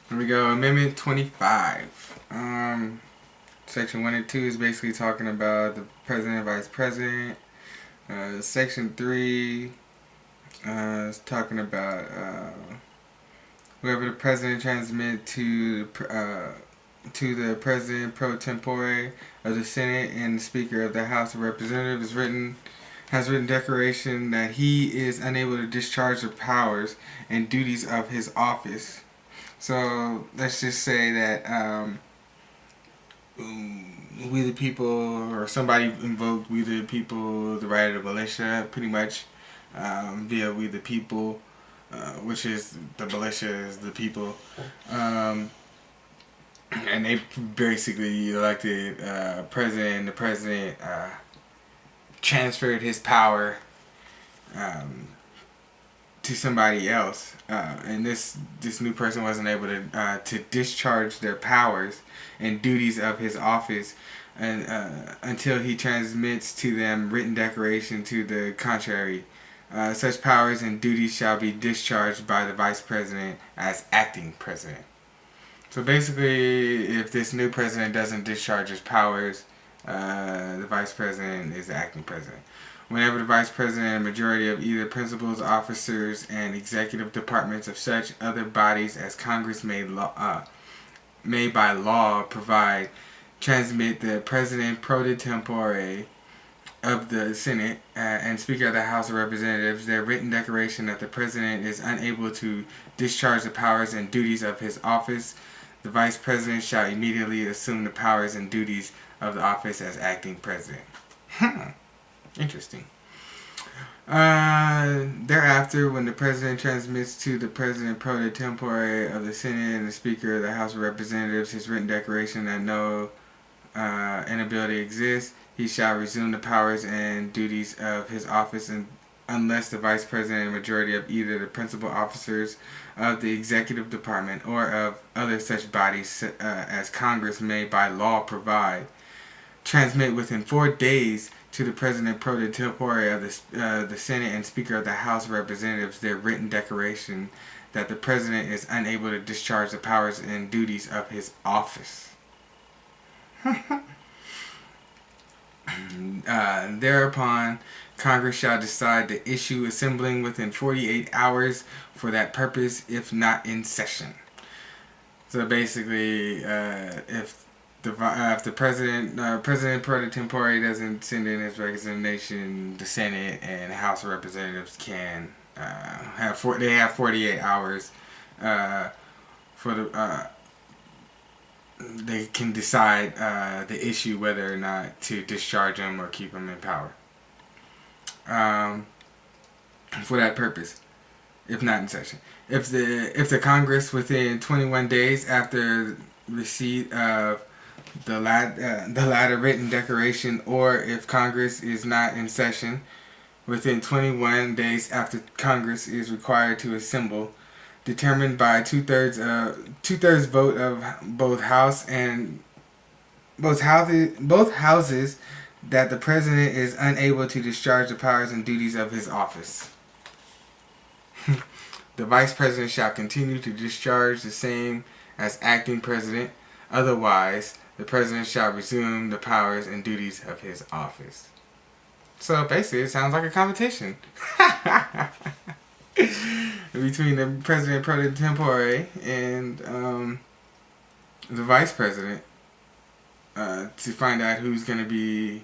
Here we go. Amendment 25. Section 1 and 2 is basically talking about the president and vice president. Section 3 is talking about whoever the president transmit to the president pro tempore of the Senate and the Speaker of the House of Representatives has written declaration that he is unable to discharge the powers and duties of his office. So let's just say that we the people, or somebody invoked we the people, the right of the militia, pretty much via we the people, which is the militia is the people, and they basically elected president. The president transferred his power to somebody else, and this new person wasn't able to discharge their powers and duties of his office, and until he transmits to them written declaration to the contrary. Such powers and duties shall be discharged by the vice president as acting president. So basically, if this new president doesn't discharge his powers, the vice president is the acting president. Whenever the vice president and majority of either principals, officers, and executive departments of such other bodies as Congress may by law provide, transmit the president pro tempore of the Senate and Speaker of the House of Representatives their written declaration that the president is unable to discharge the powers and duties of his office, the vice president shall immediately assume the powers and duties of the office as acting president. Interesting. Thereafter, when the president transmits to the president pro tempore of the Senate and the Speaker of the House of Representatives his written declaration that no inability exists, he shall resume the powers and duties of his office unless the vice president and majority of either the principal officers of the executive department or of other such bodies as Congress may by law provide, transmit within 4 days to the president pro tempore of the Senate and Speaker of the House of Representatives their written declaration that the president is unable to discharge the powers and duties of his office. Thereupon, Congress shall decide to issue assembling within 48 hours for that purpose, if not in session. So basically, if the president pro tempore doesn't send in his resignation, the Senate and House of Representatives can have 48 hours for the they can decide the issue whether or not to discharge him or keep him in power for that purpose, if not in session. If the Congress within 21 days after receipt of the latter written declaration, or if Congress is not in session within 21 days after Congress is required to assemble, determined by two-thirds vote of both houses that the president is unable to discharge the powers and duties of his office. The vice president shall continue to discharge the same as acting president. Otherwise, the president shall resume the powers and duties of his office. So basically, it sounds like a competition between the president pro tempore and the vice president to find out who's going to be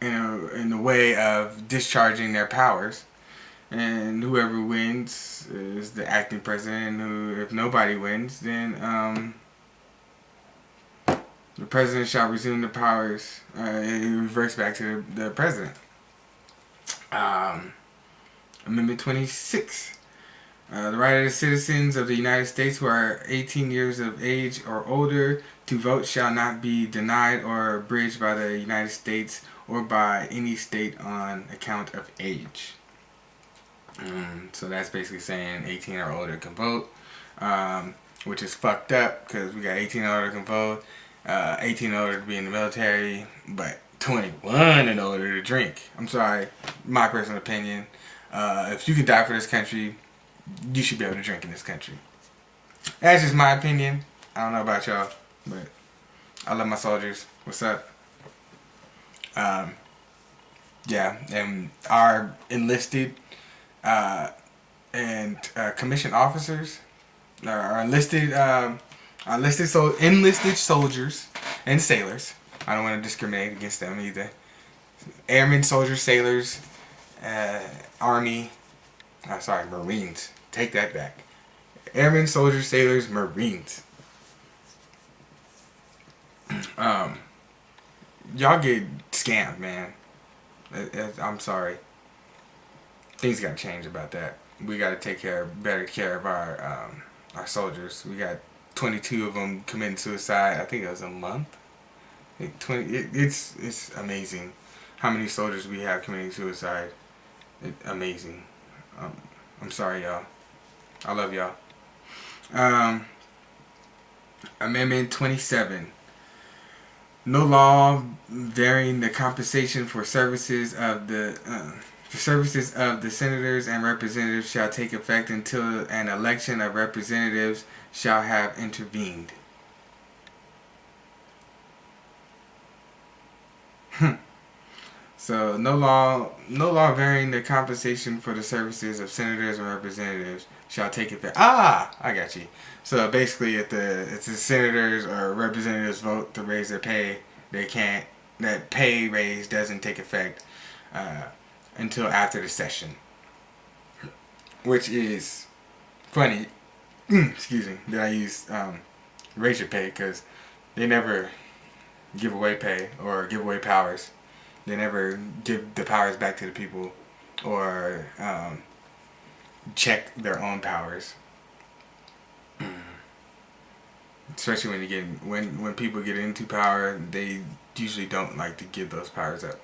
in the way of discharging their powers. And whoever wins is the acting president. And if nobody wins, then the president shall resume the powers. It reverts back to the president. Amendment 26. The right of the citizens of the United States who are 18 years of age or older to vote shall not be denied or abridged by the United States or by any state on account of age. So that's basically saying 18 or older can vote, which is fucked up because we got 18 and older can vote, 18 and older to be in the military, but 21 and older to drink. I'm sorry, my personal opinion. If you can die for this country, you should be able to drink in this country. That's just my opinion. I don't know about y'all, but I love my soldiers. What's up? Um, yeah, and our enlisted and commissioned officers, our enlisted soldiers and sailors. I don't want to discriminate against them either. Airmen, soldiers, sailors, uh, army. Sorry, Marines. Take that back. Airmen, soldiers, sailors, Marines. Um, y'all get scammed, man. I'm sorry. Things got to change about that. We got to take better care of our soldiers. We got 22 of them committing suicide. I think it was a month. It's amazing how many soldiers we have committing suicide. Amazing. Um, I'm sorry, y'all. I love y'all. Um, Amendment 27. No law varying the compensation for services of the senators and representatives shall take effect until an election of representatives shall have intervened. So no law varying the compensation for the services of senators and representatives shall take effect. I got you. So basically, if the senators or representatives vote to raise their pay, they can't. That pay raise doesn't take effect uh, until after the session, which is funny. Excuse me. That I use raise your pay because they never give away pay or give away powers. They never give the powers back to the people or check their own powers. Especially when when people get into power, they usually don't like to give those powers up.